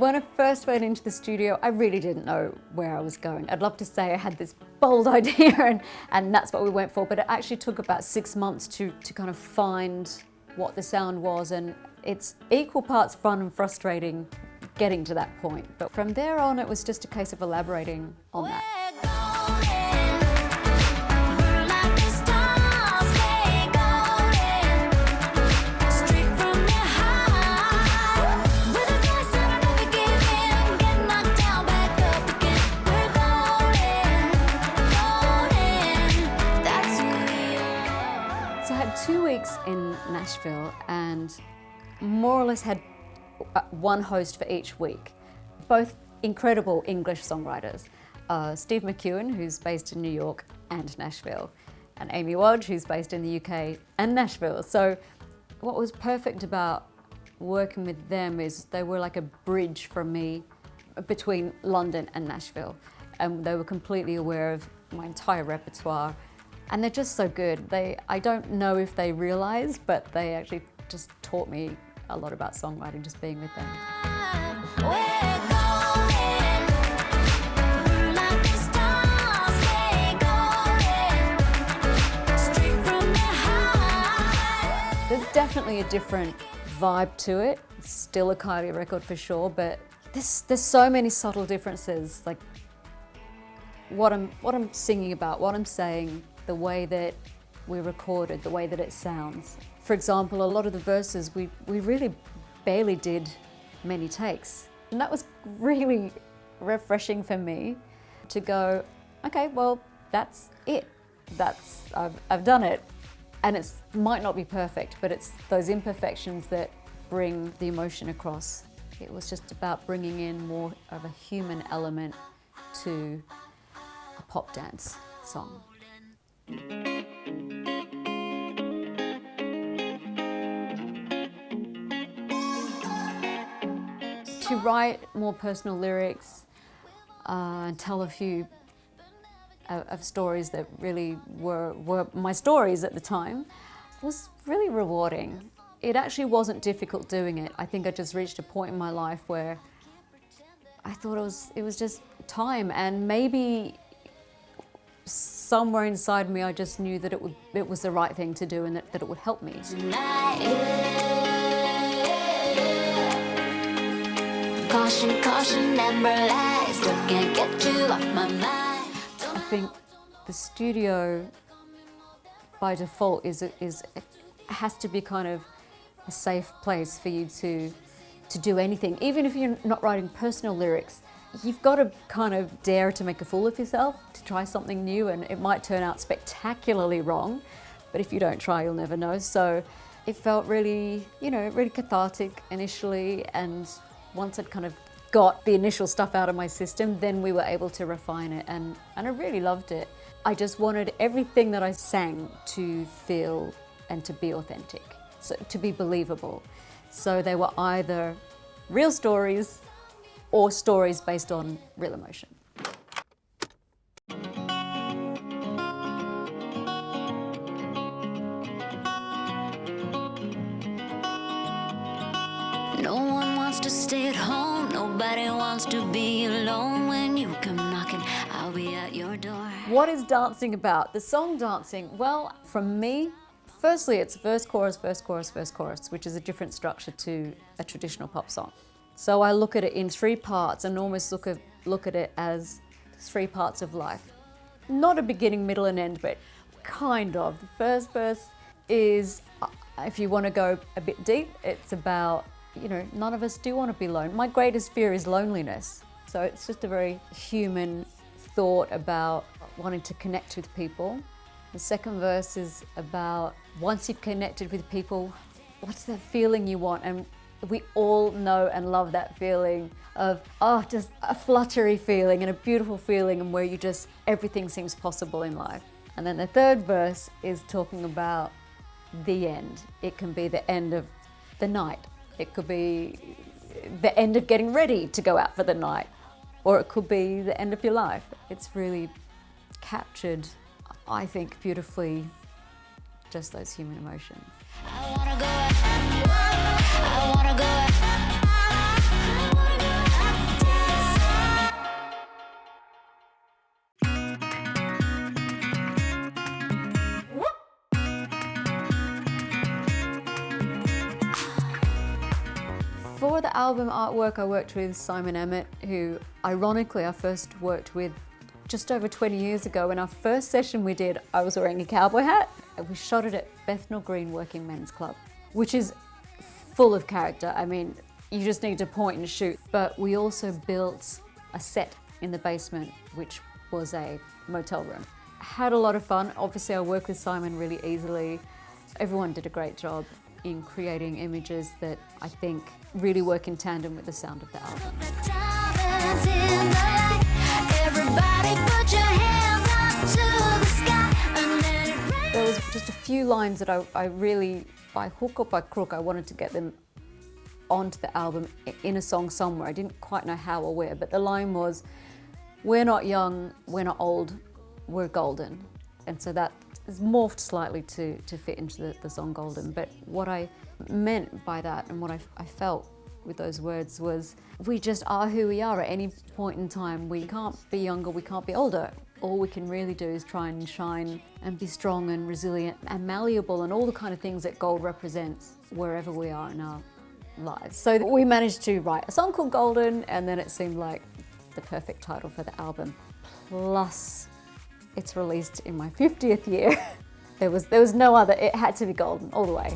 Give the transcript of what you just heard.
When I first went into the studio, I really didn't know where I was going. I'd love to say I had this bold idea and that's what we went for, but it actually took about 6 months to kind of find what the sound was, and it's equal parts fun and frustrating getting to that point. But from there on, it was just a case of elaborating on that. So I had 2 weeks in Nashville and more or less had one host for each week. Both incredible English songwriters. Steve McEwen, who's based in New York and Nashville, and Amy Wadge, who's based in the UK and Nashville. So what was perfect about working with them is they were like a bridge for me between London and Nashville. And they were completely aware of my entire repertoire. And they're just so good. I don't know if they realize, but they actually just taught me a lot about songwriting just being with them. There's definitely a different vibe to it. It's still a Kylie record for sure, but there's so many subtle differences, like what I'm singing about, what I'm saying, the way that we recorded, the way that it sounds. For example, a lot of the verses, we really barely did many takes. And that was really refreshing for me to go, okay, well, that's it. I've done it. And it might not be perfect, but it's those imperfections that bring the emotion across. It was just about bringing in more of a human element to a pop dance song. To write more personal lyrics and tell a few of stories that really were my stories at the time was really rewarding. It actually wasn't difficult doing it. I think I just reached a point in my life where I thought it was just time, and maybe somewhere inside me I just knew that it was the right thing to do and that it would help me. Caution, caution, never lies. Still can't get you off my mind. I think the studio, by default, has to be kind of a safe place for you to do anything. Even if you're not writing personal lyrics, you've got to kind of dare to make a fool of yourself, to try something new, and it might turn out spectacularly wrong, but if you don't try, you'll never know. So it felt really, really cathartic initially, and once I'd kind of got the initial stuff out of my system, then we were able to refine it, and I really loved it. I just wanted everything that I sang to feel and to be authentic, so to be believable. So they were either real stories or stories based on real emotion. No one wants to stay at home. Nobody wants to be alone. When you come knocking, I'll be at your door. What is dancing about? The song dancing, well, from me, firstly, it's verse, chorus, verse, chorus, verse, chorus, which is a different structure to a traditional pop song. So I look at it in 3 parts and almost look at it as 3 parts of life. Not a beginning, middle, and end, but kind of. The first verse is, if you want to go a bit deep, it's about, none of us do want to be alone. My greatest fear is loneliness. So it's just a very human thought about wanting to connect with people. The second verse is about once you've connected with people, what's that feeling you want? And we all know and love that feeling of, just a fluttery feeling and a beautiful feeling, and where everything seems possible in life. And then the third verse is talking about the end. It can be the end of the night. It could be the end of getting ready to go out for the night, or it could be the end of your life. It's really captured, I think, beautifully, just those human emotions. I wanna go, I wanna go, I wanna go. the album artwork, I worked with Simon Emmett, who ironically I first worked with just over 20 years ago. In our first session we did, I was wearing a cowboy hat. We shot it at Bethnal Green Working Men's Club, which is full of character. I mean, you just need to point and shoot. But we also built a set in the basement, which was a motel room. Had a lot of fun. Obviously, I work with Simon really easily. Everyone did a great job in creating images that I think really work in tandem with the sound of the album. There was just a few lines that I really, by hook or by crook, I wanted to get them onto the album in a song somewhere. I didn't quite know how or where, but the line was, "We're not young, we're not old, we're golden." And so that is morphed slightly to fit into the song Golden. But what I meant by that and what I felt with those words was, we just are who we are at any point in time. We can't be younger, we can't be older. All we can really do is try and shine and be strong and resilient and malleable and all the kind of things that gold represents wherever we are in our lives. So we managed to write a song called Golden, and then it seemed like the perfect title for the album. Plus, it's released in my 50th year. There was no other, it had to be golden all the way.